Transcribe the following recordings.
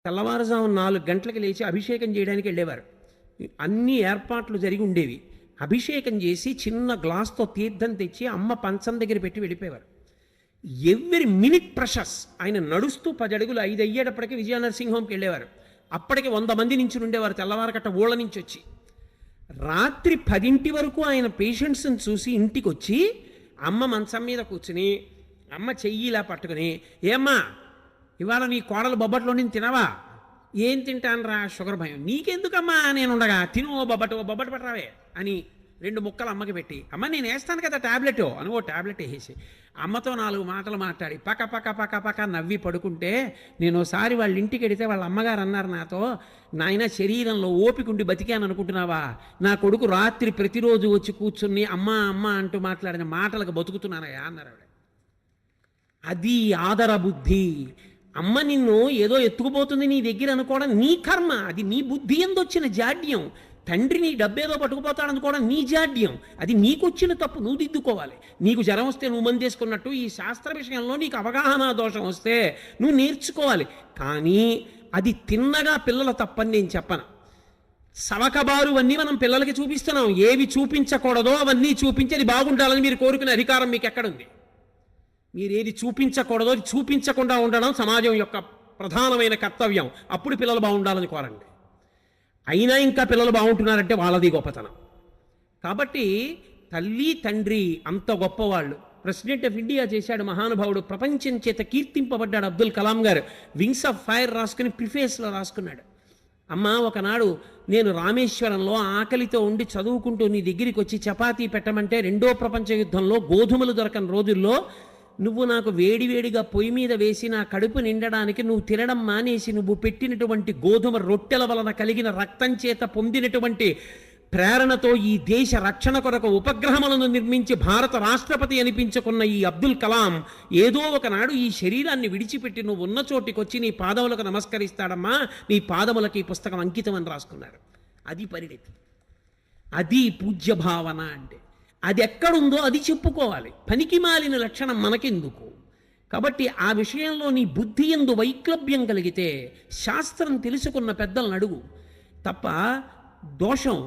తెల్లవారుజాము 4 గంటలకు లేచి అభిషేకం చేయడానికి వెళ్ళేవారు. అన్ని ఏర్పాట్లు జరిగి ఉండేవి. అభిషేకం చేసి చిన్న గ్లాస్‌తో తీర్థం తెచ్చి అమ్మ పంచం దగ్గర పెట్టి వెళ్ళిపోయేవారు. Every minute precious. ఆయన నడుస్తూ 10 అడుగులు 5 అయ్యేటప్పటికి విజయనరసింహ హోమ్‌కి వెళ్ళేవారు. అప్పటికి 100 మంది నించుని ఉండేవారు తెల్లవారకట్ట ఊళ్ళ నుంచి వచ్చి. రాత్రి 10 వరకు ఆయన పేషెంట్స్ని చూసి ఇంటికొచ్చి అమ్మ మంచం మీద కూర్చుని అమ్మ చెయ్యి ఇలా పట్టుకుని, ఏమ్మా ఇవాళ నీ కోడలు బొబ్బట్లో నేను తినవా? ఏం తింటాను రా, షుగర్ భయం. నీకెందుకమ్మా నేను ఉండగా, తిను ఓ బొబ్బట్టు పట్టరావే అని 2 ముక్కలు అమ్మకి పెట్టి, అమ్మ నేను వేస్తాను కదా ట్యాబ్లెట్ అని ఓ ట్యాబ్లెట్ వేసేసి అమ్మతో 4 మాటలు మాట్లాడి పక్క పక్క పక్క పక్క నవ్వి పడుకుంటే, నేను ఒకసారి వాళ్ళ ఇంటికి వెడితే వాళ్ళ అమ్మగారు అన్నారు నాతో, నాయన శరీరంలో ఓపికండి బతికాను అనుకుంటున్నావా? నా కొడుకు రాత్రి ప్రతిరోజు వచ్చి కూర్చుని అమ్మ అమ్మ అంటూ మాట్లాడిన మాటలకు బతుకుతున్నానయ్యా అన్నారు ఆవిడ. అది ఆదర బుద్ధి. అమ్మ నిన్ను ఏదో ఎత్తుకుపోతుంది నీ దగ్గర అనుకోవడం నీ కర్మ, అది నీ బుద్ధి ఎందొచ్చిన జాడ్యం. తండ్రి నీ డబ్బేదో పట్టుకుపోతాడు అనుకోవడం నీ జాడ్యం, అది నీకొచ్చిన తప్పు, నువ్వు దిద్దుకోవాలి. నీకు జ్వరం వస్తే నువ్వు మంది చేసుకున్నట్టు ఈ శాస్త్ర విషయంలో నీకు అవగాహన దోషం వస్తే నువ్వు నేర్చుకోవాలి. కానీ అది తిన్నగా పిల్లల తప్పని నేను చెప్పను. సవకబారు అన్నీ మనం పిల్లలకి చూపిస్తున్నాం. ఏవి చూపించకూడదో అవన్నీ చూపించి అది బాగుండాలని మీరు కోరుకునే అధికారం మీకు ఎక్కడుంది? మీరేది చూపించకూడదో చూపించకుండా ఉండడం సమాజం యొక్క ప్రధానమైన కర్తవ్యం. అప్పుడు పిల్లలు బాగుండాలని కోరండి. అయినా ఇంకా పిల్లలు బాగుంటున్నారంటే వాళ్ళది గొప్పతనం. కాబట్టి తల్లి తండ్రి అంత గొప్పవాళ్ళు. ప్రెసిడెంట్ ఆఫ్ ఇండియా చేశాడు మహానుభావుడు, ప్రపంచం చేత కీర్తింపబడ్డాడు అబ్దుల్ కలాం గారు. వింగ్స్ ఆఫ్ ఫైర్ రాసుకుని ప్రిఫేస్లో రాసుకున్నాడు, అమ్మ ఒకనాడు నేను రామేశ్వరంలో ఆకలితో ఉండి చదువుకుంటూ నీ దగ్గరికి వచ్చి చపాతీ పెట్టమంటే 2వ ప్రపంచ యుద్ధంలో గోధుమలు దొరకని రోజుల్లో నువ్వు నాకు వేడివేడిగా పొయ్యి మీద వేసి నా కడుపు నిండడానికి నువ్వు తినడం మానేసి నువ్వు పెట్టినటువంటి గోధుమ రొట్టెల వలన కలిగిన రక్తం చేత పొందినటువంటి ప్రేరణతో ఈ దేశ రక్షణ కొరకు ఉపగ్రహములను నిర్మించి భారత రాష్ట్రపతి అనిపించుకున్న ఈ అబ్దుల్ కలాం ఏదో ఒకనాడు ఈ శరీరాన్ని విడిచిపెట్టి నువ్వు ఉన్న చోటికొచ్చి నీ పాదములకు నమస్కరిస్తాడమ్మా, నీ పాదములకు ఈ పుస్తకం అంకితం అని రాసుకున్నారు. అది పరిణతి, అది పూజ్య భావన అంటే. అది ఎక్కడుందో అది చెప్పుకోవాలి. పనికి మాలిన లక్షణం మనకెందుకు? కాబట్టి ఆ విషయంలో నీ బుద్ధి యందు వైక్లభ్యం కలిగితే శాస్త్రం తెలుసుకున్న పెద్దలను అడుగు తప్ప. దోషం,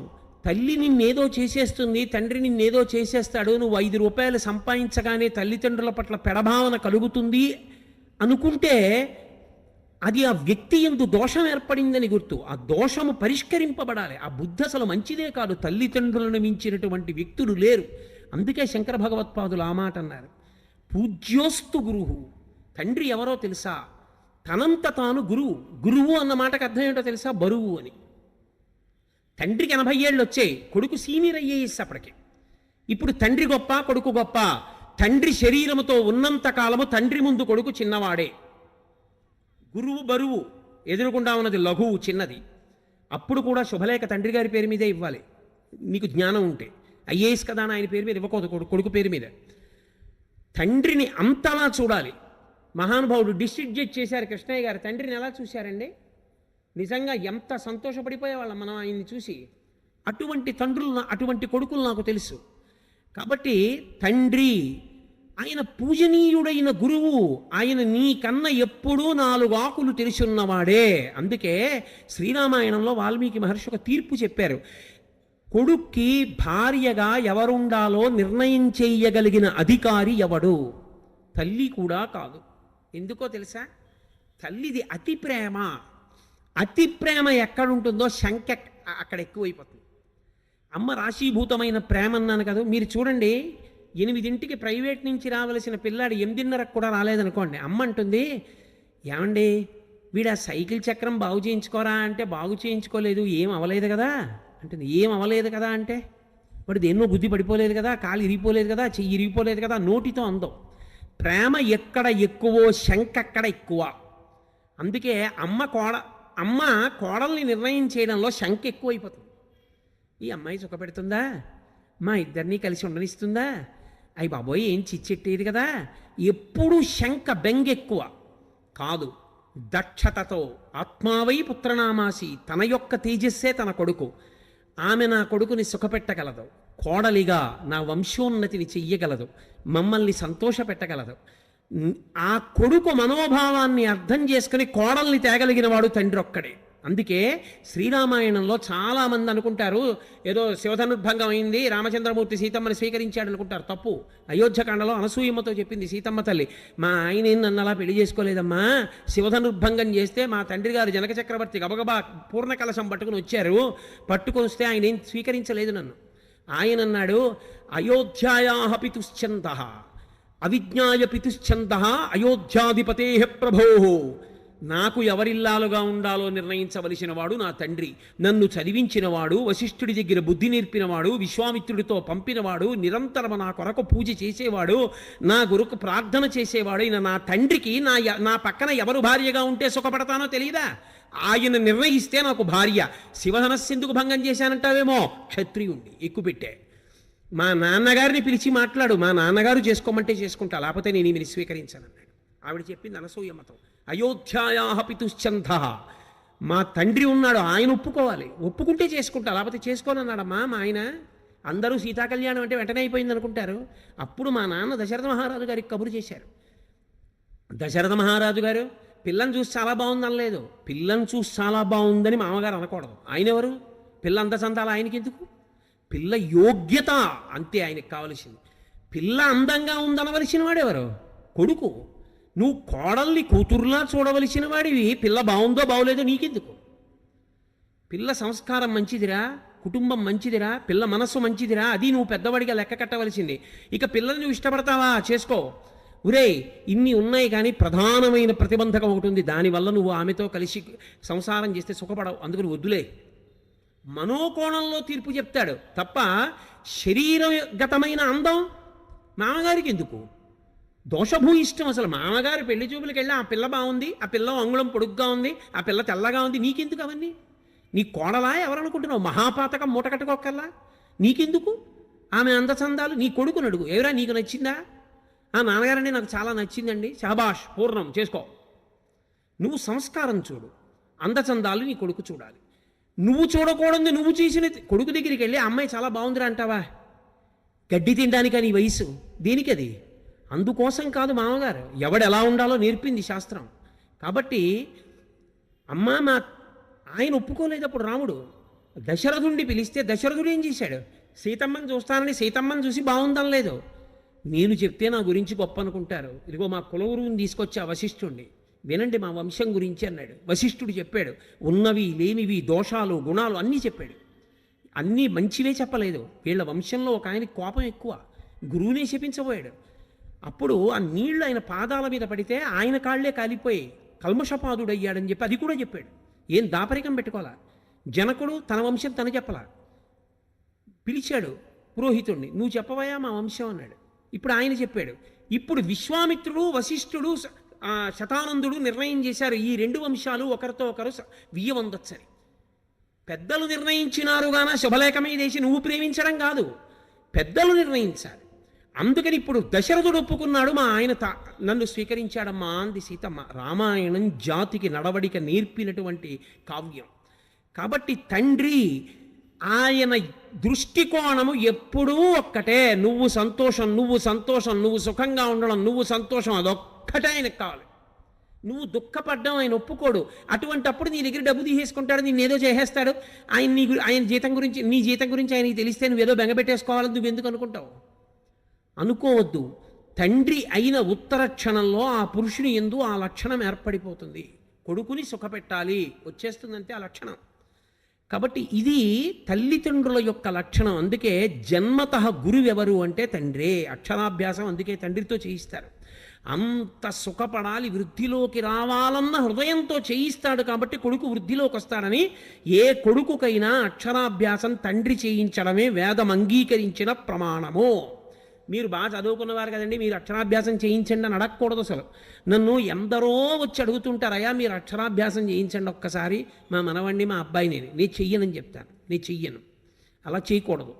తల్లి నిన్నేదో చేసేస్తుంది, తండ్రి నిన్నేదో చేసేస్తాడు, నువ్వు 5 రూపాయలు సంపాదించగానే తల్లిదండ్రుల పట్ల పెడభావన కలుగుతుంది అనుకుంటే అది ఆ వ్యక్తి యందు దోషం ఏర్పడిందని గుర్తు. ఆ దోషము పరిష్కరింపబడాలి. ఆ బుద్ధి అసలు మంచిదే కాదు. తల్లిదండ్రులను మించినటువంటి వ్యక్తులు లేరు. అందుకే శంకర భగవత్పాదులు ఆ మాట అన్నారు, పూజ్యోస్తు గురువు. తండ్రి ఎవరో తెలుసా? తనంత తాను గురువు. గురువు అన్న మాటకు అర్థం ఏంటో తెలుసా? బరువు అని. తండ్రికి 80 ఏళ్ళు వచ్చాయి, కొడుకు సీనియర్ అయ్యేసి అప్పటికి. ఇప్పుడు తండ్రి గొప్ప కొడుకు గొప్ప? తండ్రి శరీరముతో ఉన్నంత కాలము తండ్రి ముందు కొడుకు చిన్నవాడే. గురువు బరువు, ఎదురుకుండా ఉన్నది లఘువు చిన్నది. అప్పుడు కూడా శుభలేఖ తండ్రి గారి పేరు మీదే ఇవ్వాలి నీకు జ్ఞానం ఉంటే. ఐఏఎస్ కదా అని ఆయన పేరు మీద ఇవ్వకూడదు, కొడుకు పేరు మీద. తండ్రిని అంతలా చూడాలి. మహానుభావుడు డిస్ట్రిక్ట్ జడ్జ్ చేశారు కృష్ణయ్య గారు. తండ్రిని ఎలా చూశారండి? నిజంగా ఎంత సంతోషపడిపోయేవాళ్ళం మనం ఆయన్ని చూసి. అటువంటి తండ్రులు, అటువంటి కొడుకులు నాకు తెలుసు. కాబట్టి తండ్రి ఆయన పూజనీయుడైన గురువు. ఆయన నీకన్నా ఎప్పుడూ 4 ఆకులు తెలిసున్నవాడే. అందుకే శ్రీరామాయణంలో వాల్మీకి మహర్షి ఒక తీర్పు చెప్పారు. కొడుక్కి భార్యగా ఎవరుండాలో నిర్ణయం చేయగలిగిన అధికారి ఎవడు? తల్లి కూడా కాదు. ఎందుకో తెలుసా? తల్లిది అతి ప్రేమ. అతి ప్రేమ ఎక్కడుంటుందో శంక అక్కడ ఎక్కువైపోతుంది. అమ్మ రాశీభూతమైన ప్రేమ అన్నాను కదా. మీరు చూడండి, 8ంటికి ప్రైవేట్ నుంచి రావలసిన పిల్లాడు 8:30కు కూడా రాలేదనుకోండి, అమ్మ అంటుంది, ఏమండి వీడు ఆ సైకిల్ చక్రం బాగు చేయించుకోరా అంటే, బాగు చేయించుకోలేదు, ఏం అవ్వలేదు కదా అంటుంది. ఏం అవ్వలేదు కదా అంటే, వాడు దేన్నో బుద్ధి పడిపోలేదు కదా, కాలు ఇరిగిపోలేదు కదా, చెయ్యి ఇరిగిపోలేదు కదా, నోటితో అందం. ప్రేమ ఎక్కడ ఎక్కువో శంక అక్కడ ఎక్కువ. అందుకే అమ్మ కోడల్ని నిర్ణయం చేయడంలో శంక ఎక్కువైపోతుంది. ఈ అమ్మాయి సుఖపెడుతుందా, మా ఇద్దరినీ కలిసి ఉండనిస్తుందా, అయ్యి బాబోయ్ ఏం చిచ్చెట్టేది కదా, ఎప్పుడూ శంక బెంగ ఎక్కువ కాదు. దక్షతతో ఆత్మావై పుత్రనామాసి, తన యొక్క తేజస్సే తన కొడుకు. ఆమె నా కొడుకుని సుఖపెట్టగలదు, కోడలిగా నా వంశోన్నతిని చెయ్యగలదు, మమ్మల్ని సంతోషపెట్టగలదు. ఆ కొడుకు మనోభావాన్ని అర్థం చేసుకుని కోడల్ని తేగలిగిన వాడు తండ్రి ఒక్కడే. అందుకే శ్రీరామాయణంలో చాలామంది అనుకుంటారు ఏదో శివధనుర్భంగం అయింది, రామచంద్రమూర్తి సీతమ్మని స్వీకరించాడు అనుకుంటారు. తప్పు. అయోధ్యకాండలో అనసూయమ్మతో చెప్పింది సీతమ్మ తల్లి, మా ఆయన నన్ను అలా పెళ్లి చేసుకోలేదమ్మా, శివధనుర్భంగం చేస్తే మా తండ్రి గారు జనక చక్రవర్తి గబగబా పూర్ణ కలశం పట్టుకుని వచ్చారు, పట్టుకొని వస్తే ఆయన ఏం స్వీకరించలేదు నన్ను. ఆయన అన్నాడు, అయోధ్యాయా పితుశ్చంద అవిజ్ఞాయ పితుశ్చంద అయోధ్యాధిపతే ప్రభో, నాకు ఎవరిల్లాలుగా ఉండాలో నిర్ణయించవలసిన వాడు నా తండ్రి, నన్ను చదివించినవాడు, వశిష్ఠుడి దగ్గర బుద్ధి నేర్పినవాడు, విశ్వామిత్రుడితో పంపినవాడు, నిరంతరం నా కొరకు పూజ చేసేవాడు, నా గురుకు ప్రార్థన చేసేవాడు అయిన నా తండ్రికి నా పక్కన ఎవరు భార్యగా ఉంటే సుఖపడతానో తెలియదా? ఆయన నిర్ణయిస్తే నాకు భార్య. శివధనస్సెందుకు భంగం చేశానంటావేమో, క్షత్రియుణ్ణి ఎక్కుపెట్టే. మా నాన్నగారిని పిలిచి మాట్లాడు, మా నాన్నగారు చేసుకోమంటే చేసుకుంటా, లేకపోతే నేను ఈమెను స్వీకరించానన్నాడు. ఆవిడ చెప్పింది అనసూయమ్మతో, అయోధ్యాయా పితుశ్చంద, మా తండ్రి ఉన్నాడు, ఆయన ఒప్పుకోవాలి, ఒప్పుకుంటే చేసుకుంటా, లేకపోతే చేసుకోనన్నాడమ్మా మా ఆయన. అందరూ సీతాకళ్యాణం అంటే వెంటనే అయిపోయింది అనుకుంటారు. అప్పుడు మా నాన్న దశరథ మహారాజు గారికి కబురు చేశారు. దశరథ మహారాజు గారు పిల్లని చూసి చాలా బాగుంది అనలేదు, పిల్లని చూసి చాలా బాగుందని మామగారు అనకూడదు. ఆయన ఎవరు? పిల్ల అంత చందాలి ఆయనకి ఎందుకు? పిల్ల యోగ్యత అంతే ఆయనకి కావలసింది. పిల్ల అందంగా ఉందనవలసిన వాడెవరు? కొడుకు. నువ్వు కోడల్ని కూతురులా చూడవలసిన వాడివి, పిల్ల బాగుందో బాగోలేదో నీకెందుకు? పిల్ల సంస్కారం మంచిదిరా, కుటుంబం మంచిదిరా, పిల్ల మనస్సు మంచిదిరా, అది నువ్వు పెద్దవాడిగా లెక్క కట్టవలసింది. ఇక పిల్లని నువ్వు ఇష్టపడతావా, చేసుకో. ఒరే, ఇన్ని ఉన్నాయి కానీ ప్రధానమైన ప్రతిబంధకం ఒకటి ఉంది, దానివల్ల నువ్వు ఆమెతో కలిసి సంసారం చేస్తే సుఖపడవు, అందుకని వద్దులే. మనోకోణంలో తీర్పు చెప్తాడు తప్ప శరీరగతమైన అందం మామగారికి ఎందుకు? దోషభూయిష్టం. అసలు మామగారు పెళ్లి చూపులకు వెళ్ళి ఆ పిల్ల బాగుంది, ఆ పిల్ల అంగుళం పొడుగ్గా ఉంది, ఆ పిల్ల తెల్లగా ఉంది, నీకెందుకు అవన్నీ? నీ కోడలా ఎవరనుకుంటున్నావు? మహాపాతకం మూట కట్టుకోకల్లా నీకెందుకు ఆమె అందచందాలు? నీ కొడుకుని అడుగు, ఎవరా నీకు నచ్చిందా? ఆ నాన్నగారండి నాకు చాలా నచ్చిందండి, శాబాష్, పూర్ణం, చేసుకో. నువ్వు సంస్కారం చూడు, అందచందాలు నీ కొడుకు చూడాలి. నువ్వు చూడకూడదు, నువ్వు చేసిన కొడుకు దగ్గరికి వెళ్ళి అమ్మాయి చాలా బాగుందిరా అంటావా? గడ్డి తినడానికి నీ వయసు దేనికి? అది అందుకోసం కాదు. మామగారు ఎవడు ఎలా ఉండాలో నేర్పింది శాస్త్రం. కాబట్టి అమ్మా మా ఆయన ఒప్పుకోలేదు. అప్పుడు రాముడు దశరథుడిని పిలిస్తే దశరథుడు ఏం చేశాడు? సీతమ్మని చూస్తానని సీతమ్మని చూసి బాగుందనలేదు. నేను చెప్తే నా గురించి గొప్ప అనుకుంటారు, ఇదిగో మా కులగురువుని తీసుకొచ్చా వశిష్ఠుడిని, వినండి మా వంశం గురించి అన్నాడు. వశిష్ఠుడు చెప్పాడు, ఉన్నవి లేనివి దోషాలు గుణాలు అన్నీ చెప్పాడు. అన్నీ మంచివే చెప్పలేదు. వీళ్ళ వంశంలో ఒక ఆయనకి కోపం ఎక్కువ, గురువునే శపించబోయాడు. అప్పుడు ఆ నీళ్లు ఆయన పాదాల మీద పడితే ఆయన కాళ్లే కాలిపోయి కల్మషపాదుడయ్యాడని చెప్పి అది కూడా చెప్పాడు. ఏం దాపరికం పెట్టుకోవాలా? జనకుడు తన వంశం తను చెప్పలా, పిలిచాడు పురోహితుడిని, నువ్వు చెప్పవయా మా వంశం అన్నాడు. ఇప్పుడు ఆయన చెప్పాడు. ఇప్పుడు విశ్వామిత్రుడు వశిష్ఠుడు శతానందుడు నిర్ణయం చేశారు, ఈ రెండు వంశాలు ఒకరితో ఒకరు వియ్యవందొచ్చని. పెద్దలు నిర్ణయించినారు గాన శుభలేఖ మీద వేసి నువ్వు ప్రేమించడం కాదు, పెద్దలు నిర్ణయించాలి. అందుకని ఇప్పుడు దశరథుడు ఒప్పుకున్నాడు, మా ఆయన నన్ను స్వీకరించాడమ్మా అంది సీతమ్మ. రామాయణం జాతికి నడవడిక నేర్పినటువంటి కావ్యం. కాబట్టి తండ్రి ఆయన దృష్టికోణము ఎప్పుడూ ఒక్కటే, నువ్వు సంతోషం, నువ్వు సంతోషం, నువ్వు సుఖంగా ఉండడం, నువ్వు సంతోషం, అదొక్కటే ఆయనకు కావాలి. నువ్వు దుఃఖపడ్డం ఆయన ఒప్పుకోడు. అటువంటప్పుడు నీ దగ్గర డబ్బు తీసేసుకుంటాడు, నిన్నేదో చేసేస్తాడు. ఆయన జీతం గురించి, నీ జీతం గురించి ఆయనకి తెలిస్తే నువ్వేదో బెంగపెట్టేసుకోవాలని నువ్వు ఎందుకు అనుకుంటావు? అనుకోవద్దు. తండ్రి అయిన ఉత్తర క్షణంలో ఆ పురుషుని యందు ఆ లక్షణం ఏర్పడిపోతుంది. కొడుకుని సుఖపెట్టాలి వచ్చేస్తుందంటే ఆ లక్షణం. కాబట్టి ఇది తల్లిదండ్రుల యొక్క లక్షణం. అందుకే జన్మతః గురువెవరు అంటే తండ్రే. అక్షరాభ్యాసం అందుకే తండ్రితో చేయిస్తారు. అంత సుఖపడాలి, వృద్ధిలోకి రావాలన్న హృదయంతో చేయిస్తాడు. కాబట్టి కొడుకు వృద్ధిలోకి వస్తాడని ఏ కొడుకుకైనా అక్షరాభ్యాసం తండ్రి చేయించడమే వేదం అంగీకరించిన ప్రమాణము. మీరు బాగా చదువుకున్నవారు కదండి, మీరు అక్షరాభ్యాసం చేయించండి అని అడగకూడదు. అసలు నన్ను ఎందరో వచ్చి అడుగుతుంటారయ్యా మీరు అక్షరాభ్యాసం చేయించండి ఒక్కసారి, మా మనవండి మా అబ్బాయి నేను చెయ్యనని చెప్తాను. నేను చెయ్యను, అలా చేయకూడదు.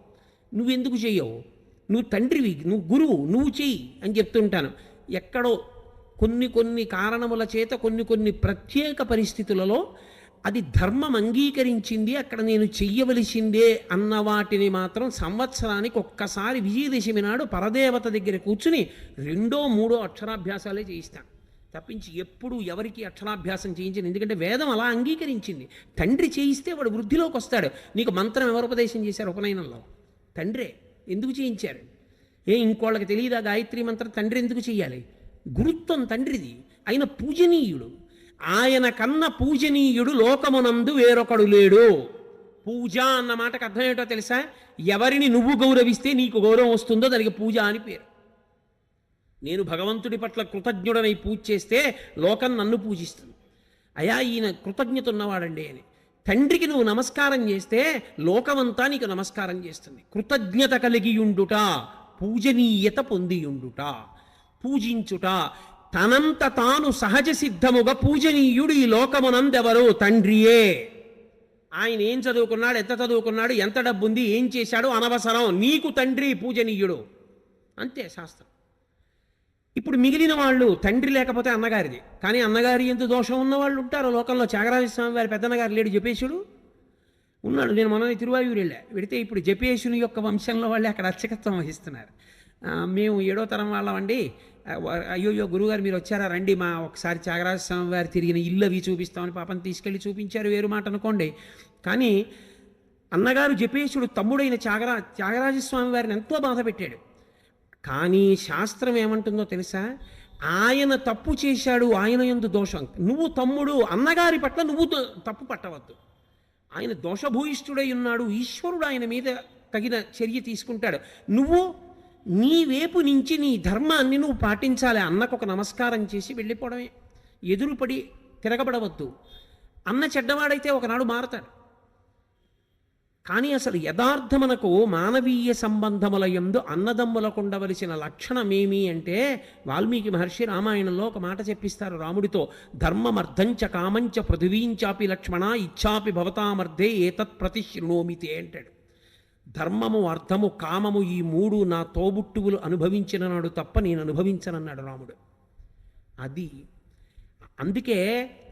నువ్వెందుకు చెయ్యవు? నువ్వు తండ్రివి, నువ్వు గురువు, నువ్వు చెయ్యి అని చెప్తుంటాను. ఎక్కడో కొన్ని కారణముల చేత కొన్ని ప్రత్యేక పరిస్థితులలో అది ధర్మం అంగీకరించింది, అక్కడ నేను చెయ్యవలసిందే అన్న వాటిని మాత్రం సంవత్సరానికి ఒక్కసారి విజయదశమి నాడు పరదేవత దగ్గర కూర్చుని 2, 3 అక్షరాభ్యాసాలే చేయిస్తాను తప్పించి ఎప్పుడు ఎవరికి అక్షరాభ్యాసం చేయించింది. ఎందుకంటే వేదం అలా అంగీకరించింది. తండ్రి చేయిస్తే వాడు వృద్ధిలోకి వస్తాడు. నీకు మంత్రం ఎవరు ఉపదేశం చేశారు ఉపనయనంలో? తండ్రే. ఎందుకు చేయించారు? ఇంకోళ్ళకి తెలియదా గాయత్రి మంత్రం? తండ్రి ఎందుకు చెయ్యాలి? గురుత్వం తండ్రిది. ఆయన పూజనీయుడు. ఆయన కన్న పూజనీయుడు లోకమునందు వేరొకడు లేడు. పూజ అన్న మాటకు అర్థం ఏంటో తెలుసా? ఎవరిని నువ్వు గౌరవిస్తే నీకు గౌరవం వస్తుందో దానికి పూజ అని పేరు. నేను భగవంతుడి పట్ల కృతజ్ఞుడనై పూజ చేస్తే లోకం నన్ను పూజిస్తుంది. అయా ఈయన కృతజ్ఞత ఉన్నవాడండి అని. తండ్రికి నువ్వు నమస్కారం చేస్తే లోకమంతా నీకు నమస్కారం చేస్తుంది. కృతజ్ఞత కలిగియుండుట, పూజనీయత పొందియుండుట, పూజించుట. తనంత తాను సహజ సిద్ధముగా పూజనీయుడు ఈ లోకమునందెవరు? తండ్రియే. ఆయన ఏం చదువుకున్నాడు, ఎంత చదువుకున్నాడు, ఎంత డబ్బు ఉంది, ఏం చేశాడు అనవసరం. నీకు తండ్రి పూజనీయుడు, అంతే శాస్త్రం. ఇప్పుడు మిగిలిన వాళ్ళు తండ్రి లేకపోతే అన్నగారిది. కానీ అన్నగారి ఎంత దోషం ఉన్నవాళ్ళు ఉంటారు లోకంలో. త్యాగరాజస్వామి వారి పెద్దన్నగారు లేడు, జపేశుడు ఉన్నాడు. నేను మొన్న తిరువాయూరు వెడితే ఇప్పుడు జపేశుని యొక్క వంశంలో వాళ్ళే అక్కడ అర్చకత్వం వహిస్తున్నారు. మేము 7వ తరం వాళ్ళమండి. అయ్యోయ్యో గురుగారు మీరు వచ్చారా, రండి మా ఒకసారి త్యాగరాజస్వామి వారు తిరిగిన ఇల్లు అవి చూపిస్తామని పాపం తీసుకెళ్ళి చూపించారు. వేరు మాట అనుకోండి. కానీ అన్నగారు జపేశుడు తమ్ముడైన త్యాగరాజస్వామి వారిని ఎంతో బాధ పెట్టాడు. కానీ శాస్త్రం ఏమంటుందో తెలుసా? ఆయన తప్పు చేశాడు, ఆయన యందు దోషం. నువ్వు తమ్ముడు, అన్నగారి పట్ల నువ్వు తప్పు పట్టవద్దు. ఆయన దోషభూయిష్ఠుడై ఉన్నాడు, ఈశ్వరుడు ఆయన మీద తగిన చర్య తీసుకుంటాడు. నువ్వు నీ వైపు నుంచి నీ ధర్మాన్ని నువ్వు పాటించాలి. అన్నకు ఒక నమస్కారం చేసి వెళ్ళిపోవడమే. ఎదురుపడి తిరగబడవద్దు. అన్న చెడ్డవాడైతే ఒకనాడు మారతాడు. కానీ అసలు యథార్థమునకు మానవీయ సంబంధముల యందు అన్నదమ్ములకు ఉండవలసిన లక్షణమేమి అంటే వాల్మీకి మహర్షి రామాయణంలో ఒక మాట చెప్పిస్తారు రాముడితో. ధర్మమర్థంచ కామంచ పృథివీంచాపి లక్ష్మణ ఇచ్చాపి భవతామర్థే ఏతత్ ప్రతిశృణోమితే అంటాడు. ధర్మము, అర్థము, కామము ఈ 3 నా తోబుట్టువులు అనుభవించిన నాడు తప్ప నేను అనుభవించనన్నాడు రాముడు. అది అందుకే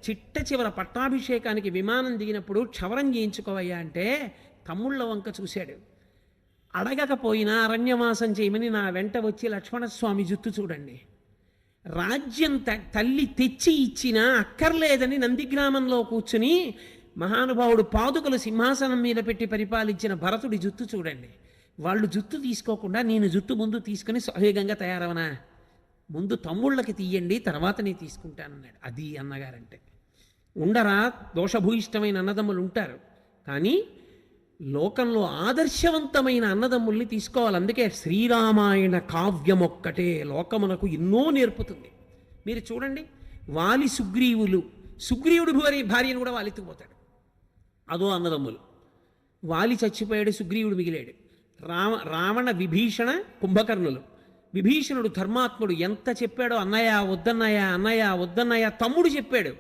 చిట్ట చివర పట్టాభిషేకానికి విమానం దిగినప్పుడు క్షవరం చేయించుకోవయ్యా అంటే తమ్ముళ్ళ వంక చూశాడు. అడగకపోయినా అరణ్యవాసం చేయమని నా వెంట వచ్చి లక్ష్మణస్వామి జుత్తు చూడండి. రాజ్యం తల్లి తెచ్చి ఇచ్చినా అక్కర్లేదని నందిగ్రామంలో కూర్చుని మహానుభావుడు పాదుకలు సింహాసనం మీద పెట్టి పరిపాలించిన భరతుడి జుత్తు చూడండి. వాళ్ళు జుత్తు తీసుకోకుండా నేను జుత్తు ముందు తీసుకుని సహేగంగా తయారవనా? ముందు తమ్ముళ్ళకి తీయండి, తర్వాత నేను తీసుకుంటానన్నాడు. అది అన్నగారంటే. ఉండరా దోషభూయిష్టమైన అన్నదమ్ములు ఉంటారు, కానీ లోకంలో ఆదర్శవంతమైన అన్నదమ్ముల్ని తీసుకోవాలి. అందుకే శ్రీరామాయణ కావ్యం ఒక్కటే లోకమునకు ఎన్నో నేర్పుతుంది. మీరు చూడండి, వాలి సుగ్రీవుడు భార్యను కూడా వాలిత్తుకుపోతాడు. అదో అన్నదమ్ములు. వాలి చచ్చిపోయాడు, సుగ్రీవుడు మిగిలాడు. రావణ విభీషణ కుంభకర్ణులు. విభీషణుడు ధర్మాత్ముడు, ఎంత చెప్పాడో అన్నయ్య వద్దన్నయ్య, అన్నయ్య వద్దన్నయ్య. తమ్ముడు చెప్పాడు,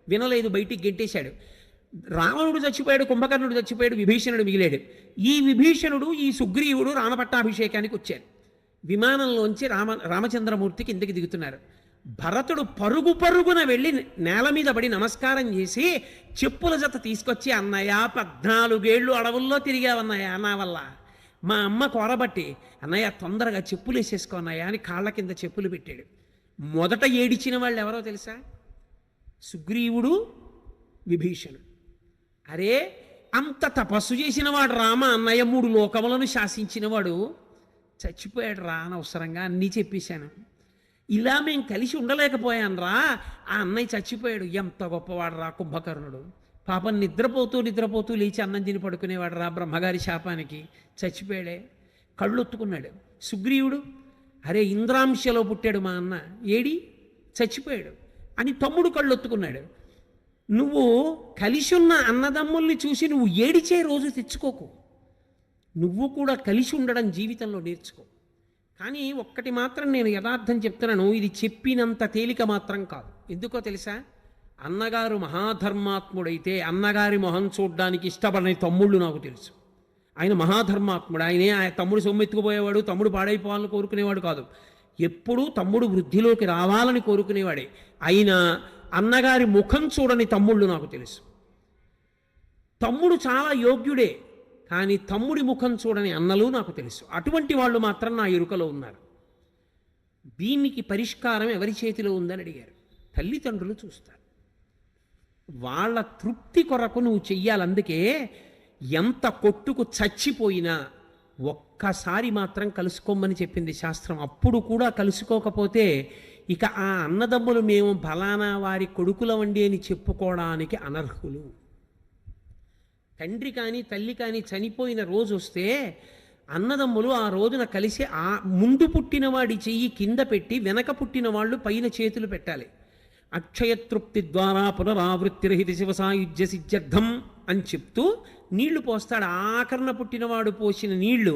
వినలేదు, బయటికి గెంటేశాడు. రావణుడు చచ్చిపోయాడు, కుంభకర్ణుడు చచ్చిపోయాడు, విభీషణుడు మిగిలాడు. ఈ విభీషణుడు ఈ సుగ్రీవుడు రామపట్టాభిషేకానికి వచ్చారు. విమానంలోంచి రామచంద్రమూర్తి కిందకి దిగుతున్నారు. భరతుడు పరుగున వెళ్ళి నేల మీద పడి నమస్కారం చేసి చెప్పుల జత తీసుకొచ్చి, అన్నయ్య 14 ఏళ్ళు అడవుల్లో తిరిగావన్నయ్య నా వల్ల, మా అమ్మ కోరబట్టి, అన్నయ్య తొందరగా చెప్పులు వేసేసుకో అన్నయ్య అని కాళ్ళ కింద చెప్పులు పెట్టాడు. మొదట ఏడిచిన వాళ్ళు ఎవరో తెలుసా? సుగ్రీవుడు, విభీషణుడు. అరే అంత తపస్సు చేసినవాడు రామ, అన్నయ్య 3 లోకములను శాసించినవాడు చచ్చిపోయాడు రా, అనవసరంగా అన్నీ చెప్పేశాను. ఇలా మేము కలిసి ఉండలేకపోయాను రా, ఆ అన్నయ్య చచ్చిపోయాడు. ఎంత గొప్పవాడు రా కుంభకర్ణుడు. పాపం నిద్రపోతూ లేచి అన్నం తిని పడుకునేవాడు రా, బ్రహ్మగారి శాపానికి చచ్చిపోయాడే. కళ్ళొత్తుకున్నాడు. సుగ్రీవుడు, అరే ఇంద్రాంశలో పుట్టాడు మా అన్న, ఏడి చచ్చిపోయాడు అని తమ్ముడు కళ్ళొత్తుకున్నాడు. నువ్వు కలిసి ఉన్న అన్నదమ్ముల్ని చూసి నువ్వు ఏడిచే రోజు తెచ్చుకోకు. నువ్వు కూడా కలిసి ఉండడం జీవితంలో నేర్చుకో. కానీ ఒక్కటి మాత్రం నేను యథార్థం చెప్తున్నాను, ఇది చెప్పినంత తేలిక మాత్రం కాదు. ఎందుకో తెలుసా? అన్నగారు మహాధర్మాత్ముడైతే అన్నగారి మొహం చూడ్డానికి ఇష్టపడని తమ్ముళ్ళు నాకు తెలుసు. ఆయన మహాధర్మాత్ముడు. ఆయన తమ్ముడు సొమ్మెత్తుకుపోయేవాడు, తమ్ముడు పాడైపోవాలని కోరుకునేవాడు కాదు. ఎప్పుడూ తమ్ముడు వృద్ధిలోకి రావాలని కోరుకునేవాడే. అయినా అన్నగారి ముఖం చూడని తమ్ముళ్ళు నాకు తెలుసు. తమ్ముడు చాలా యోగ్యుడే, కానీ తమ్ముడి ముఖం చూడని అన్నలు నాకు తెలుసు. అటువంటి వాళ్ళు మాత్రం నా ఎరుకలో ఉన్నారు. దీనికి పరిష్కారం ఎవరి చేతిలో ఉందని అడిగారు. తల్లిదండ్రులు చూస్తారు. వాళ్ళ తృప్తి కొరకు నువ్వు చెయ్యాలి. అందుకే ఎంత కొట్టుకు చచ్చిపోయినా ఒక్కసారి మాత్రం కలుసుకోమని చెప్పింది శాస్త్రం. అప్పుడు కూడా కలుసుకోకపోతే ఇక ఆ అన్నదమ్ములు మేము ఫలానా వారి కొడుకులవండి అని చెప్పుకోవడానికి అనర్హులు. తండ్రి కానీ తల్లి కానీ చనిపోయిన రోజు వస్తే అన్నదమ్ములు ఆ రోజున కలిసి ఆ ముందు పుట్టినవాడి చెయ్యి కింద పెట్టి వెనక పుట్టిన వాళ్ళు పైన చేతులు పెట్టాలి. అక్షయతృప్తి ద్వారా పునరావృత్తిరహిత శివసాయుధ్య సిద్ధ్యర్థం అని చెప్తూ నీళ్లు పోస్తాడు. ఆకరణ పుట్టినవాడు పోసిన నీళ్లు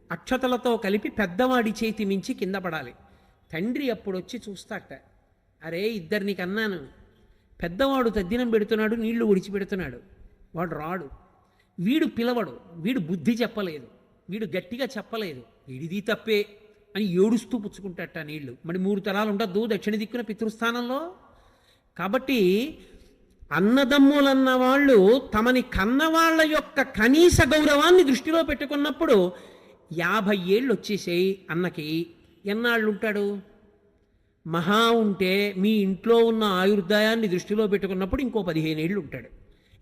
అక్షతలతో కలిపి పెద్దవాడి చేతి మించి కింద పడాలి. తండ్రి అప్పుడు వచ్చి చూస్తాట, అరే ఇద్దరిని కన్నాను, పెద్దవాడు తద్దినం పెడుతున్నాడు, నీళ్లు ఒడిచిపెడుతున్నాడు, వాడు రాడు, వీడు పిలవడు, వీడు బుద్ధి చెప్పలేదు, వీడు గట్టిగా చెప్పలేదు, వీడిది తప్పే అని ఏడుస్తూ పుచ్చుకుంటాట నీళ్లు. మరి 3 తరాలు ఉండద్దు దక్షిణ దిక్కున పితృస్థానంలో. కాబట్టి అన్నదమ్ములన్న వాళ్ళు తమని కన్నవాళ్ల యొక్క కనీస గౌరవాన్ని దృష్టిలో పెట్టుకున్నప్పుడు 50 ఏళ్ళు వచ్చేసాయి అన్నకి, ఎన్నాళ్ళు ఉంటాడు? మహా ఉంటే మీ ఇంట్లో ఉన్న ఆయుర్దాయాన్ని దృష్టిలో పెట్టుకున్నప్పుడు ఇంకో 15 ఏళ్ళు ఉంటాడు.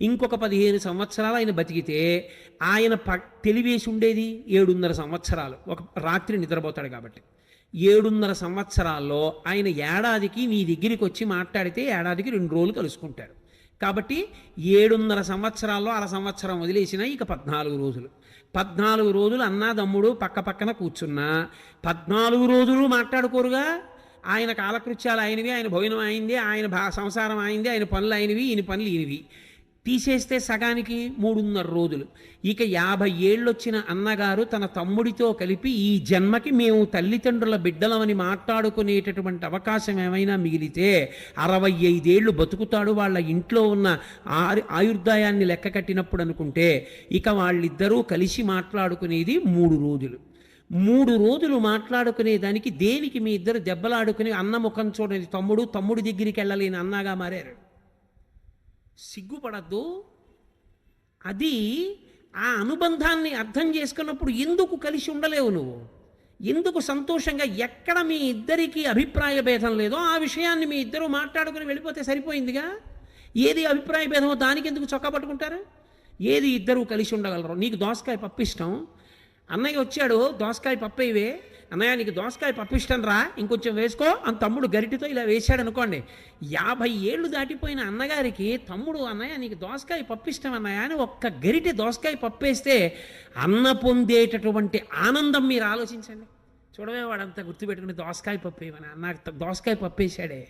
ఇంకొక 15 సంవత్సరాలు ఆయన బతికితే ఆయన తెలివేసి ఉండేది 7.5 సంవత్సరాలు. ఒక రాత్రి నిద్రపోతాడు కాబట్టి 7.5 సంవత్సరాల్లో ఆయన ఏడాదికి నీ దగ్గరికి వచ్చి మాట్లాడితే ఏడాదికి 2 రోజులు కలుసుకుంటారు. కాబట్టి 7.5 సంవత్సరాల్లో అర సంవత్సరం వదిలేసినా ఇక 14 రోజులు. 14 రోజులు అన్నాదమ్ముడు పక్క పక్కన కూర్చున్నా 14 రోజులు మాట్లాడుకోరుగా. ఆయన కాలకృత్యాలు ఆయనవి, ఆయన భోజనం అయింది, ఆయన సంసారం అయింది, ఆయన పనులు అయినవి, ఈయన పనులు ఈయనవి. తీసేస్తే సగానికి 3.5 రోజులు. ఇక 50 ఏళ్ళు వచ్చిన అన్నగారు తన తమ్ముడితో కలిపి ఈ జన్మకి మేము తల్లిదండ్రుల బిడ్డలమని మాట్లాడుకునేటటువంటి అవకాశం ఏమైనా మిగిలితే 65 ఏళ్ళు బతుకుతాడు. వాళ్ళ ఇంట్లో ఉన్న ఆయుర్దాయాన్ని లెక్క కట్టినప్పుడు అనుకుంటే ఇక వాళ్ళిద్దరూ కలిసి మాట్లాడుకునేది 3 రోజులు. 3 రోజులు మాట్లాడుకునే దానికి దేనికి మీ ఇద్దరు దెబ్బలాడుకుని అన్న ముఖం చూడని తమ్ముడి దగ్గరికి వెళ్ళలేని అన్నగా మారారు. సిగ్గుపడద్దు. అది ఆ అనుబంధాన్ని అర్థం చేసుకున్నప్పుడు ఎందుకు కలిసి ఉండలేవు నువ్వు? ఎందుకు సంతోషంగా ఎక్కడ మీ ఇద్దరికి అభిప్రాయ భేదం లేదో ఆ విషయాన్ని మీ ఇద్దరు మాట్లాడుకుని వెళ్ళిపోతే సరిపోయిందిగా. ఏది అభిప్రాయ భేదమో దానికి ఎందుకు చొక్కా పట్టుకుంటారు? ఏది ఇద్దరు కలిసి ఉండగలరు. నీకు దోసకాయ పప్పు ఇష్టం, అన్నయ్య వచ్చాడు దోసకాయ పప్పు ఇవే, అన్నయ్య నీకు దోసకాయ పప్పు ఇష్టం రా, ఇంకొంచెం వేసుకో అని తమ్ముడు గరిటితో ఇలా వేశాడు అనుకోండి. 50 ఏళ్ళు దాటిపోయిన అన్నగారికి తమ్ముడు అన్నయ్య నీకు దోసకాయ పప్పు ఇష్టం అన్నయ్య అని ఒక్క గరిటె దోసకాయ పప్పు వేస్తే అన్న పొందేటటువంటి ఆనందం మీరు ఆలోచించండి. చూడవే వాడంతా గుర్తుపెట్టుకుని దోసకాయ పప్పు ఏమని అన్న దోసకాయ పప్పు వేసాడే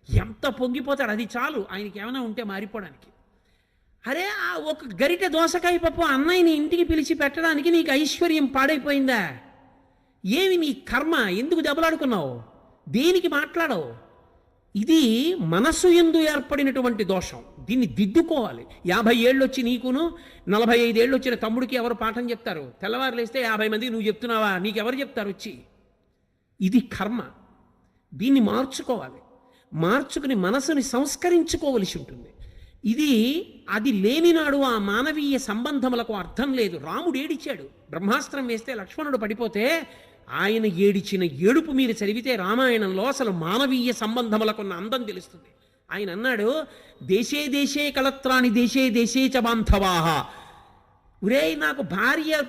ఎంత పొంగిపోతాడు. అది చాలు ఆయనకి ఏమైనా ఉంటే మారిపోవడానికి. అరే ఆ ఒక గరిటె దోసకాయ పప్పు అన్నయ్యని ఇంటికి పిలిచి పెట్టడానికి నీకు ఐశ్వర్యం పాడైపోయిందా? ఏమి నీ కర్మ? ఎందుకు దెబ్బలాడుకున్నావు? దేనికి మాట్లాడవు? ఇది మనస్సు యందు ఏర్పడినటువంటి దోషం. దీన్ని దిద్దుకోవాలి. 50 ఏళ్ళు వచ్చి నీకును 45 ఏళ్ళు వచ్చిన తమ్ముడికి ఎవరు పాఠం చెప్తారు? తెల్లవారు లేస్తే 50 మందికి నువ్వు చెప్తున్నావా? నీకెవరు చెప్తారు వచ్చి? ఇది కర్మ. దీన్ని మార్చుకోవాలి. మార్చుకుని మనసుని సంస్కరించుకోవలసి ఉంటుంది. అది లేనినాడు ఆ మానవీయ సంబంధములకు అర్థం లేదు. రాముడు ఏడిచాడు, బ్రహ్మాస్త్రం వేస్తే లక్ష్మణుడు పడిపోతే ఆయన ఏడిచిన ఏడుపు మీరు చదివితే రామాయణంలో అసలు మానవీయ సంబంధములకున్న అందం తెలుస్తుంది. ఆయన అన్నాడు, దేశే దేశే కలత్రాని దేశే దేశే చ బాంధవాః. ఒరే నాకు భార్య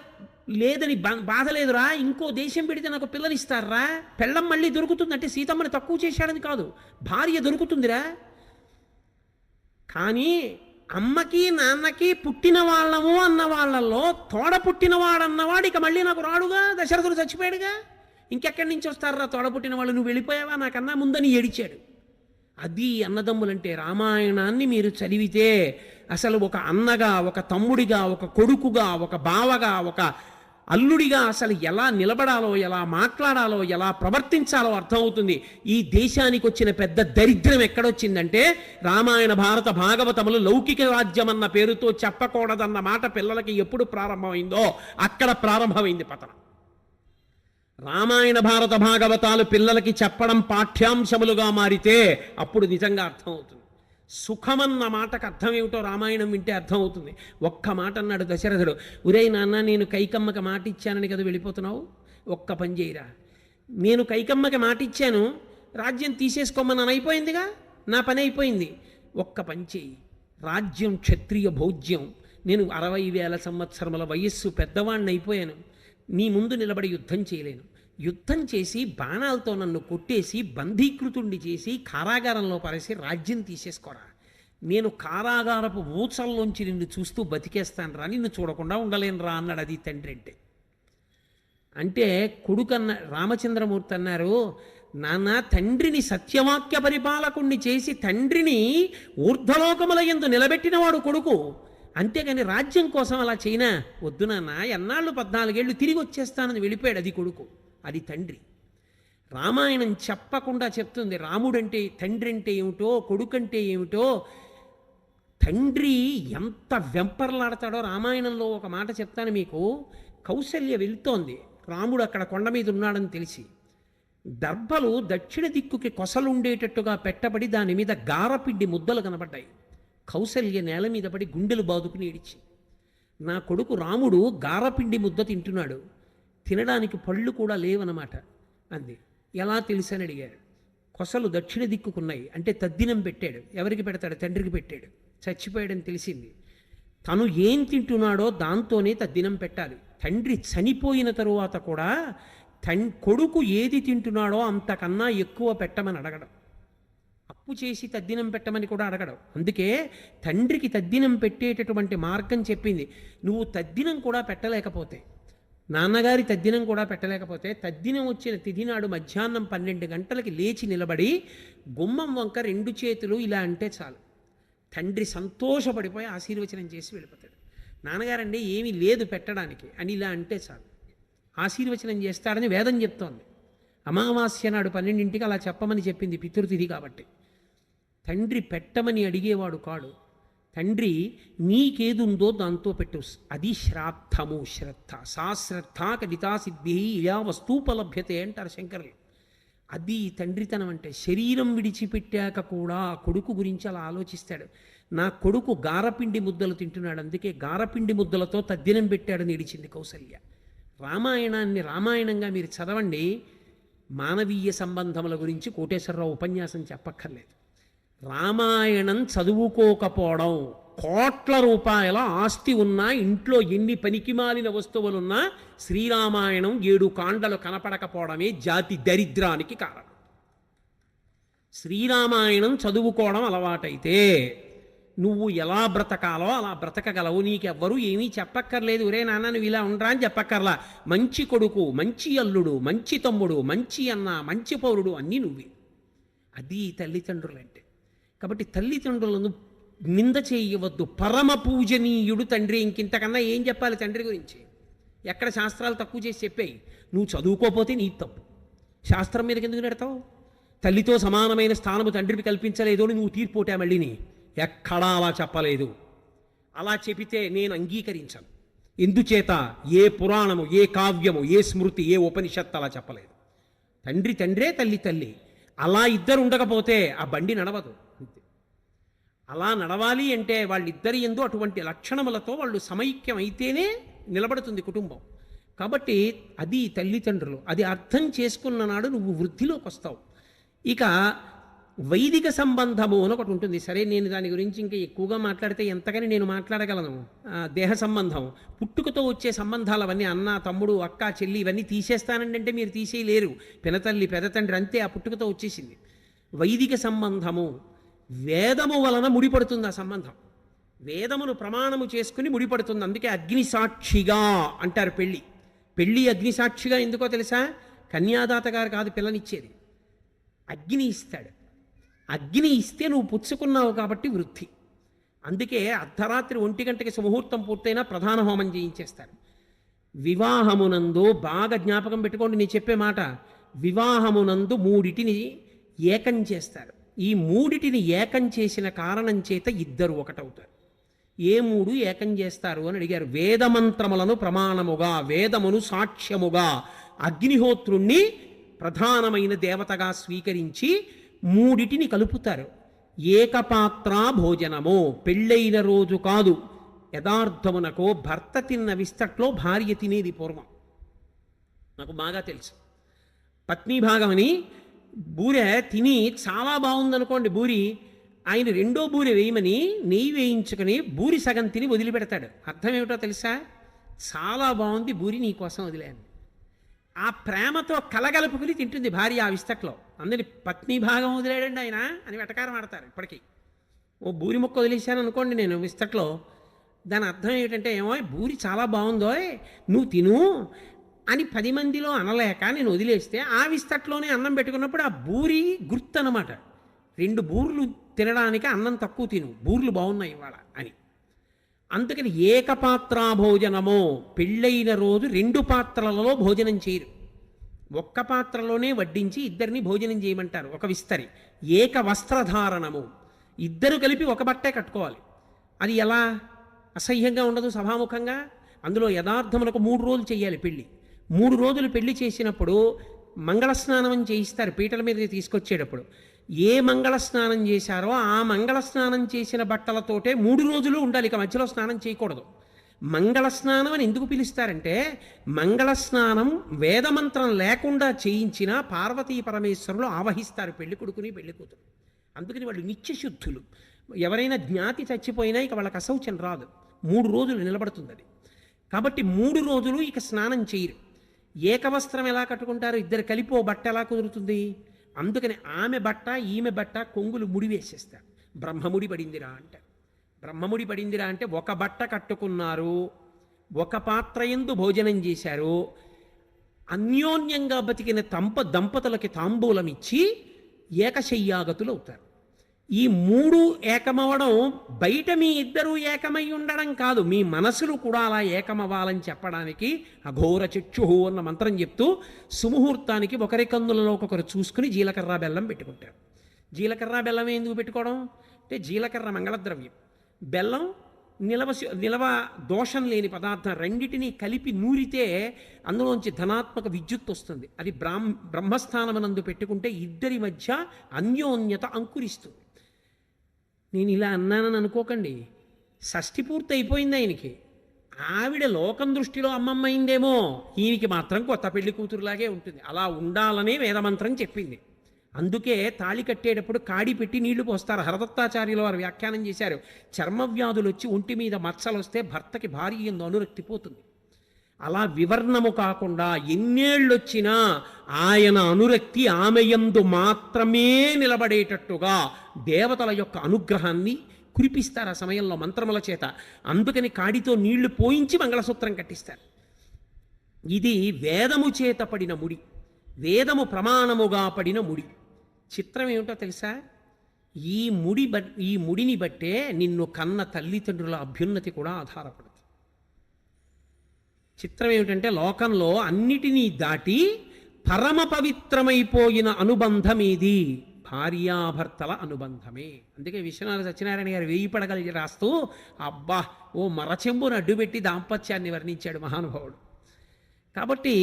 లేదని బాధ లేదురా, ఇంకో దేశం పెడితే నాకు పిల్లనిస్తారా? పెళ్ళం మళ్ళీ దొరుకుతుందంటే సీతమ్మని తక్కువ చేశాడని కాదు, భార్య దొరుకుతుందిరా. కానీ అమ్మకి నాన్నకి పుట్టిన వాళ్ళము అన్న వాళ్ళల్లో తోడ పుట్టినవాడన్నవాడు ఇక మళ్ళీ నాకు రాడుగా, దశరథుడు చచ్చిపోయాడుగా, ఇంకెక్కడి నుంచి వస్తారా తోడ పుట్టిన వాళ్ళు? నువ్వు వెళ్ళిపోయావా నాకన్నా ముందని ఏడిచాడు. అది అన్నదమ్ములంటే. రామాయణాన్ని మీరు చదివితే అసలు ఒక అన్నగా, ఒక తమ్ముడిగా, ఒక కొడుకుగా, ఒక బావగా, ఒక అల్లుడిగా అసలు ఎలా నిలబడాలో, ఎలా మాట్లాడాలో, ఎలా ప్రవర్తించాలో అర్థమవుతుంది. ఈ దేశానికి వచ్చిన పెద్ద దరిద్రం ఎక్కడొచ్చిందంటే రామాయణ భారత భాగవతములు లౌకిక రాజ్యం అన్న పేరుతో చెప్పకూడదన్న మాట పిల్లలకి ఎప్పుడు ప్రారంభమైందో అక్కడ ప్రారంభమైంది పతనం. రామాయణ భారత భాగవతాలు పిల్లలకి చెప్పడం పాఠ్యాంశములుగా మారితే అప్పుడు నిజంగా అర్థమవుతుంది. సుఖమన్న మాటకు అర్థం ఏమిటో రామాయణం వింటే అర్థమవుతుంది. ఒక్క మాట అన్నాడు దశరథుడు, ఒరేయ్ నాన్న, నేను కైకమ్మకి మాట ఇచ్చానని కదా వెళ్ళిపోతున్నావు, ఒక్క పని చేయరా, నేను కైకమ్మకి మాట ఇచ్చాను, రాజ్యం తీసేసుకోమని అయిపోయిందిగా, నా పని అయిపోయింది, ఒక్క పని చేయి, రాజ్యం క్షత్రియ భోజ్యం, నేను 60,000 సంవత్సరముల వయస్సు పెద్దవాణ్ణి అయిపోయాను, నీ ముందు నిలబడి యుద్ధం చేయలేను, యుద్ధం చేసి బాణాలతో నన్ను కొట్టేసి బంధీకృతుణ్ణి చేసి కారాగారంలో పరేసి రాజ్యం తీసేసుకోరా, నేను కారాగారపు ఊచల్లోంచి నిన్ను చూస్తూ బతికేస్తాను రా, నిన్ను చూడకుండా ఉండలేను రా అన్నాడు. అది తండ్రి అంటే. అంటే కొడుకన్న రామచంద్రమూర్తి అన్నారు, నాన్న, తండ్రిని సత్యవాక్య పరిపాలకుణ్ణి చేసి తండ్రిని ఊర్ధ్వలోకముల యందు నిలబెట్టినవాడు కొడుకు, అంతేగాని రాజ్యం కోసం అలా చేయనా, వద్దు నాన్న, ఎన్నాళ్ళు 14 ఏళ్ళు తిరిగి వచ్చేస్తానని వెళ్ళిపోయాడు. అది కొడుకు, అది తండ్రి. రామాయణం చెప్పకుండా చెప్తుంది రాముడంటే, తండ్రి అంటే ఏమిటో, కొడుకంటే ఏమిటో. తండ్రి ఎంత వెంపర్లాడతాడో రామాయణంలో ఒక మాట చెప్తాను మీకు. కౌసల్య వెళ్తోంది, రాముడు అక్కడ కొండ మీద ఉన్నాడని తెలిసి, దర్భలు దక్షిణ దిక్కుకి కొసలుండేటట్టుగా పెట్టబడి దాని మీద గారపిడ్డి ముద్దలు కనబడ్డాయి. కౌసల్య నేల మీద పడి గుండెలు బాదుకుని ఏడిచి, నా కొడుకు రాముడు గారపిండి ముద్ద తింటున్నాడు, తినడానికి పళ్ళు కూడా లేవన్నమాట అంది. ఎలా తెలుసని అడిగారు. కొసలు దక్షిణ దిక్కుకున్నాయి అంటే తద్దినం పెట్టాడు. ఎవరికి పెడతాడు? తండ్రికి పెట్టాడు. చచ్చిపోయాడని తెలిసింది. తను ఏం తింటున్నాడో దాంతోనే తద్దినం పెట్టాలి. తండ్రి చనిపోయిన తరువాత కూడా కొడుకు ఏది తింటున్నాడో అంతకన్నా ఎక్కువ పెట్టమని అడగడం, అప్పు చేసి తద్దినం పెట్టమని కూడా అడగడం. అందుకే తండ్రికి తద్దినం పెట్టేటటువంటి మార్గం చెప్పింది. నువ్వు తద్దినం కూడా పెట్టలేకపోతే, నాన్నగారి తద్దినం కూడా పెట్టలేకపోతే, తద్దినం వచ్చిన తిథి నాడు మధ్యాహ్నం 12 గంటలకి లేచి నిలబడి గుమ్మం వంక 2 చేతులు ఇలా అంటే చాలు, తండ్రి సంతోషపడిపోయి ఆశీర్వచనం చేసి వెళ్ళిపోతాడు. నాన్నగారండి ఏమీ లేదు పెట్టడానికి అని ఇలా అంటే చాలు, ఆశీర్వచనం చేస్తాడని వేదం చెప్తోంది. అమావాస్య నాడు 12ంటికి అలా చెప్పమని చెప్పింది, పితృతిథి కాబట్టి. తండ్రి పెట్టమని అడిగేవాడు కాడు. తండ్రి నీకేదుందో దాంతో పెట్టు, అది శ్రాద్ధము. శ్రద్ధ, సా శ్రద్ధ కవితా సిద్ధి ఇలా వస్తూపలభ్యతే అంటారు శంకరులు. అది తండ్రితనం అంటే. శరీరం విడిచిపెట్టాక కూడా కొడుకు గురించి అలా ఆలోచిస్తాడు. నా కొడుకు గారపిండి ముద్దలు తింటున్నాడు, అందుకే గారపిండి ముద్దలతో తద్దినం పెట్టాడని ఏడిచింది కౌసల్య. రామాయణాన్ని రామాయణంగా మీరు చదవండి. మానవీయ సంబంధముల గురించి కోటేశ్వరరావు ఉపన్యాసం చెప్పక్కర్లేదు. రామాయణం చదువుకోకపోవడం, కోట్ల రూపాయల ఆస్తి ఉన్నా, ఇంట్లో ఎన్ని పనికిమాలిన వస్తువులున్నా శ్రీరామాయణం 7 కాండలు కనపడకపోవడమే జాతి దరిద్రానికి కారణం. శ్రీరామాయణం చదువుకోవడం అలవాటైతే నువ్వు ఎలా బ్రతకాలో అలా బ్రతకగలవు. నీకెవ్వరూ ఏమీ చెప్పక్కర్లేదు. ఒరే నాన్న నువ్వు ఇలా ఉండరా అని చెప్పక్కర్లా. మంచి కొడుకు, మంచి అల్లుడు, మంచి తమ్ముడు, మంచి అన్న, మంచి పౌరుడు అన్నీ నువ్వే. అది తల్లిదండ్రులంటే. కాబట్టి తల్లిదండ్రులను నింద చేయవద్దు. పరమ పూజనీయుడు తండ్రి. ఇంకింతకన్నా ఏం చెప్పాలి తండ్రి గురించి? ఎక్కడ శాస్త్రాలు తక్కువ చేసి చెప్పాయి. నువ్వు చదువుకోపోతే నీ తప్పు. శాస్త్రం మీదకి ఎందుకు నెడతావు? తల్లితో సమానమైన స్థానము తండ్రికి కల్పించలేదు అని నువ్వు తీర్పోటా మళ్ళీని. ఎక్కడా అలా చెప్పలేదు. అలా చెబితే నేను అంగీకరించను. ఎందుచేత? ఏ పురాణము, ఏ కావ్యము, ఏ స్మృతి, ఏ ఉపనిషత్తు అలా చెప్పలేదు. తండ్రి తండ్రే, తల్లి తల్లి. అలా ఇద్దరు ఉండకపోతే ఆ బండి నడవదు. అలా నడవాలి అంటే వాళ్ళిద్దరి యందు అటువంటి లక్షణములతో వాళ్ళు సమైక్యం అయితేనే నిలబడుతుంది కుటుంబం. కాబట్టి అది తల్లిదండ్రులు. అది అర్థం చేసుకున్న నాడు నువ్వు వృద్ధిలోకి వస్తావు. ఇక వైదిక సంబంధము అని ఒకటి ఉంటుంది. సరే, నేను దాని గురించి ఇంకా ఎక్కువగా మాట్లాడితే ఎంతకని నేను మాట్లాడగలను. దేహ సంబంధం, పుట్టుకతో వచ్చే సంబంధాలు అవన్నీ, అన్న, తమ్ముడు, అక్క, చెల్లి, ఇవన్నీ తీసేస్తానండి అంటే మీరు తీసేయలేరు. పినతల్లి, పెదతండ్రి అంతే, ఆ పుట్టుకతో వచ్చేసింది. వైదిక సంబంధము వేదము వలన ముడిపడుతుంది. ఆ సంబంధం వేదమును ప్రమాణము చేసుకుని ముడిపడుతుంది. అందుకే అగ్నిసాక్షిగా అంటారు పెళ్ళి. పెళ్ళి అగ్నిసాక్షిగా ఎందుకో తెలుసా? కన్యాదాత గారు కాదు పిల్లనిచ్చేది, అగ్ని ఇస్తాడు. అగ్ని ఇస్తే నువ్వు పుచ్చుకున్నావు కాబట్టి వృద్ధి. అందుకే అర్ధరాత్రి 1 గంటకి సుముహూర్తం పూర్తయినా ప్రధాన హోమం చేయించేస్తారు. వివాహమునందు బాగా జ్ఞాపకం పెట్టుకోండి నేను చెప్పే మాట. వివాహమునందు 3 ఏకం చేస్తారు. ఈ 3 ఏకం చేసిన కారణం చేత ఇద్దరు ఒకటవుతారు. ఏ 3 ఏకం చేస్తారు అని అడిగారు. వేదమంత్రములను ప్రమాణముగా, వేదమును సాక్ష్యముగా, అగ్నిహోత్రుణ్ణి ప్రధానమైన దేవతగా స్వీకరించి 3 కలుపుతారు. ఏకపాత్రా భోజనము, పెళ్ళైన రోజు కాదు, యథార్థమునకు భర్త తిన్న విస్తట్లో భార్య తినేది పూర్వం. నాకు బాగా తెలుసు. పత్నీభాగమని బూరె తిని చాలా బాగుందనుకోండి బూరి, ఆయన రెండో బూరె వేయమని నెయ్యి వేయించుకొని బూరి సగం తిని వదిలిపెడతాడు. అర్థం ఏమిటో తెలుసా? చాలా బాగుంది బూరి, నీకోసం వదిలేను. ఆ ప్రేమతో కలగలుపుకుని తింటుంది భార్య ఆ విస్తట్లో. అందరిని పత్ని భాగం వదిలేడండి ఆయన అని వెటకారం ఆడతారు ఇప్పటికీ. ఓ బూరి ముక్క వదిలేశాను అనుకోండి నేను విస్తట్లో, దాని అర్థం ఏమిటంటే, ఏమో బూరి చాలా బాగుందో నువ్వు తిను అని 10 మందిలో అనలేక నేను వదిలేస్తే ఆ విస్తట్లోనే అన్నం పెట్టుకున్నప్పుడు ఆ బూరి గుర్తు అన్నమాట. 2 బూర్లు తినడానికి అన్నం తక్కువ తిను, బూర్లు బాగున్నాయి ఇవాళ అని. అందుకని ఏకపాత్రా భోజనము, పెళ్ళైన రోజు 2 పాత్రలలో భోజనం చేయరు. ఒక్క పాత్రలోనే వడ్డించి ఇద్దరిని భోజనం చేయమంటారు. ఒక విస్తరి. ఏక వస్త్రధారణము, ఇద్దరు కలిపి ఒక బట్టే కట్టుకోవాలి. అది ఎలా? అసహ్యంగా ఉండదు సభాముఖంగా. అందులో యథార్థములకు 3 రోజులు చేయాలి పెళ్ళి. 3 రోజులు పెళ్లి చేసినప్పుడు మంగళస్నానం చేయిస్తారు పీటల మీద తీసుకొచ్చేటప్పుడు. ఏ మంగళ స్నానం చేశారో ఆ మంగళ స్నానం చేసిన బట్టలతోటే 3 రోజులు ఉండాలి, ఇక మధ్యలో స్నానం చేయకూడదు. మంగళ స్నానం అని ఎందుకు పిలుస్తారంటే, మంగళ స్నానం వేదమంత్రం లేకుండా చేయించిన పార్వతీ పరమేశ్వరులు ఆవహిస్తారు పెళ్లి కొడుకుని పెళ్లి కూతురు. అందుకని వాళ్ళు నిత్యశుద్ధులు. ఎవరైనా జ్ఞాతి చచ్చిపోయినా ఇక వాళ్ళకి అశౌచం రాదు. 3 రోజులు నిలబడుతుంది అది. కాబట్టి 3 రోజులు ఇక స్నానం చేయరు. ఏకవస్త్రం ఎలా కట్టుకుంటారు? ఇద్దరు కలిపి ఓ బట్ట ఎలా కుదురుతుంది? అందుకని ఆమె బట్ట ఈమె బట్ట కొంగులు ముడి వేసేస్తారు. బ్రహ్మముడి పడిందిరా అంటారు. బ్రహ్మముడి పడిందిరా అంటే ఒక బట్ట కట్టుకున్నారు, ఒక పాత్ర యందు భోజనం చేశారు, అన్యోన్యంగా బతికిన దంపతులకి తాంబూలం ఇచ్చి ఏకశయ్యాగతులు అవుతారు. ఈ 3 ఏకమవడం బయట మీ ఇద్దరూ ఏకమై ఉండడం కాదు, మీ మనసులు కూడా అలా ఏకమవ్వాలని చెప్పడానికి అఘోర చక్షుహు అన్న మంత్రం చెప్తూ సుముహూర్తానికి ఒకరి కన్నులలో ఒకరు చూసుకుని జీలకర్ర బెల్లం పెట్టుకుంటారు. జీలకర్ర బెల్లం ఎందుకు పెట్టుకోవడం అంటే, జీలకర్ర మంగళద్రవ్యం, బెల్లం నిలవ దోషం లేని పదార్థం. రెండిటినీ కలిపి నూరితే అందులోంచి ధనాత్మక విద్యుత్ వస్తుంది. అది బ్రహ్మస్థానమునందు పెట్టుకుంటే ఇద్దరి మధ్య అన్యోన్యత అంకురిస్తుంది. నేను ఇలా అన్నానని అనుకోకండి, షష్ఠి పూర్తి అయిపోయింది ఆయనకి. ఆవిడ లోకం దృష్టిలో అమ్మమ్మ అయిందేమో, ఈయనకి మాత్రం కొత్త పెళ్లి కూతురులాగే ఉంటుంది. అలా ఉండాలనే వేదమంత్రం చెప్పింది. అందుకే తాళి కట్టేటప్పుడు కాడి పెట్టి నీళ్లు పోస్తారు. హరదత్తాచార్యుల వారు వ్యాఖ్యానం చేశారు, చర్మవ్యాధులు వచ్చి ఒంటి మీద మచ్చలు వస్తే భర్తకి భార్య ఎందు అనురక్తిపోతుంది. అలా వివర్ణము కాకుండా ఎన్నేళ్ళొచ్చినా ఆయన అనురక్తి ఆమె యందు మాత్రమే నిలబడేటట్టుగా దేవతల యొక్క అనుగ్రహాన్ని కురిపిస్తారు ఆ సమయంలో మంత్రముల చేత. అందుకని కాడితో నీళ్లు పోయించి మంగళసూత్రం కట్టిస్తారు. ఇది వేదము చేత పడిన ముడి, వేదము ప్రమాణముగా పడిన ముడి. చిత్రం ఏమిటో తెలుసా? ఈ ముడిని బట్టే నిన్ను కన్న తల్లిదండ్రుల అభ్యున్నతి కూడా ఆధారపడుతుంది. చిత్రం ఏమిటంటే, లోకంలో అన్నిటినీ దాటి పరమ పవిత్రమైపోయిన అనుబంధం ఏది? భార్యాభర్తల అనుబంధమే. అందుకే విశ్వనాథ సత్యనారాయణ గారు 1000 పడగలు రాస్తూ అబ్బా ఓ మరచెంబును అడ్డుపెట్టి దాంపత్యాన్ని వర్ణించాడు మహానుభావుడు. కాబట్టి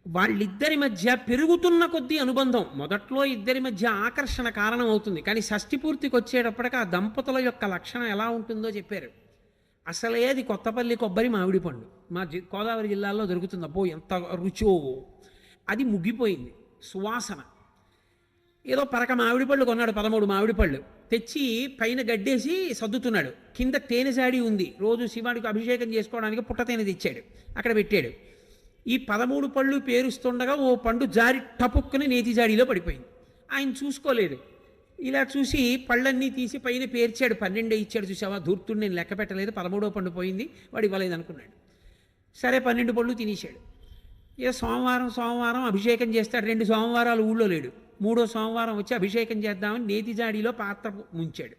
వాళ్ళిద్దరి మధ్య పెరుగుతున్న కొద్దీ అనుబంధం, మొదట్లో ఇద్దరి మధ్య ఆకర్షణ కారణం అవుతుంది, కానీ షష్ఠి పూర్తికి వచ్చేటప్పటికి ఆ దంపతుల యొక్క లక్షణం ఎలా ఉంటుందో చెప్పారు. అసలే అది కొత్తపల్లి కొబ్బరి మామిడి పండు మా గోదావరి జిల్లాలో దొరుకుతుంది. అబ్బో ఎంత రుచో! అది ముగ్గిపోయింది, సువాసన. ఏదో పరక మామిడి పళ్ళు కొన్నాడు, 13 మామిడి పళ్ళు తెచ్చి పైన గడ్డేసి సర్దుతున్నాడు. కింద తేనె జాడి ఉంది, రోజు శివాడికి అభిషేకం చేసుకోవడానికి పుట్ట తేనె తెచ్చాడు, అక్కడ పెట్టాడు. ఈ 13 పళ్ళు పేరుస్తుండగా ఓ పండు జారి టపుక్కుని నేతి జాడీలో పడిపోయింది. ఆయన చూసుకోలేదు, ఇలా చూసి పళ్ళన్నీ తీసి పైన పేర్చాడు. 12 ఇచ్చాడు. చూసావా ధూర్తుడు, నేను లెక్క పెట్టలేదు, 13వ పండు పోయింది, వాడు ఇవ్వలేదు అనుకున్నాడు. సరే 12 పళ్ళు తినేశాడు. ఇక సోమవారం అభిషేకం చేస్తాడు. 2 సోమవారాలు ఊళ్ళో లేడు. 3వ సోమవారం వచ్చి అభిషేకం చేద్దామని నేతి జాడీలో పాత్ర ముంచాడు.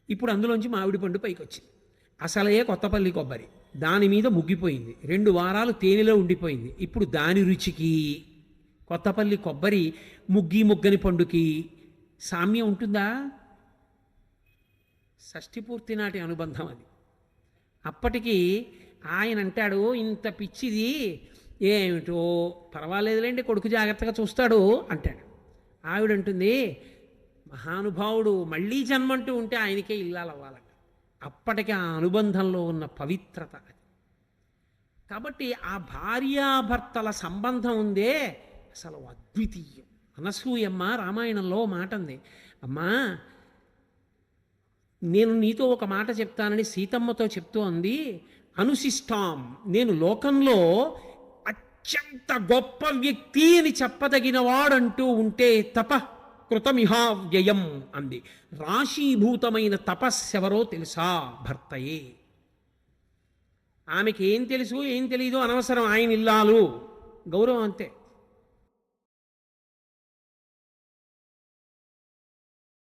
ఇప్పుడు అందులోంచి మామిడి పండు పైకి వచ్చింది. అసలే కొత్తపల్లి కొబ్బరి, దాని మీద ముగ్గిపోయింది. 2 వారాలు తేనెలో ఉండిపోయింది. ఇప్పుడు దాని రుచికి కొత్తపల్లి కొబ్బరి ముగ్గని పండుకి సామ్యం ఉంటుందా? షష్ఠి పూర్తి నాటి అనుబంధం అది. అప్పటికి ఆయన అంటాడు, ఇంత పిచ్చిది ఏమిటో పర్వాలేదులేండి, కొడుకు జాగ్రత్తగా చూస్తాడు అంటాడు. ఆవిడంటుంది, మహానుభావుడు మళ్ళీ జన్మంటూ ఉంటే ఆయనకే ఇల్లాలవ్వాలట. అప్పటికి ఆ అనుబంధంలో ఉన్న పవిత్రత అది. కాబట్టి ఆ భార్యాభర్తల సంబంధం ఉందే అసలు అద్వితీయం. అనసూయమ్మ రామాయణంలో మాట ఉంది, అమ్మా నేను నీతో ఒక మాట చెప్తానని సీతమ్మతో చెప్తూ అంది, అనుశిష్టాం, నేను లోకంలో అత్యంత గొప్ప వ్యక్తి అని చెప్పదగిన వాడంటూ ఉంటే కృతమిహావ్యయం అంది. రాశీభూతమైన తపస్సెవరో తెలుసా? భర్తయే. ఆమెకి ఏం తెలుసు ఏం తెలీదు అనవసరం, ఆయన ఇల్లాలు గౌరవం అంతే.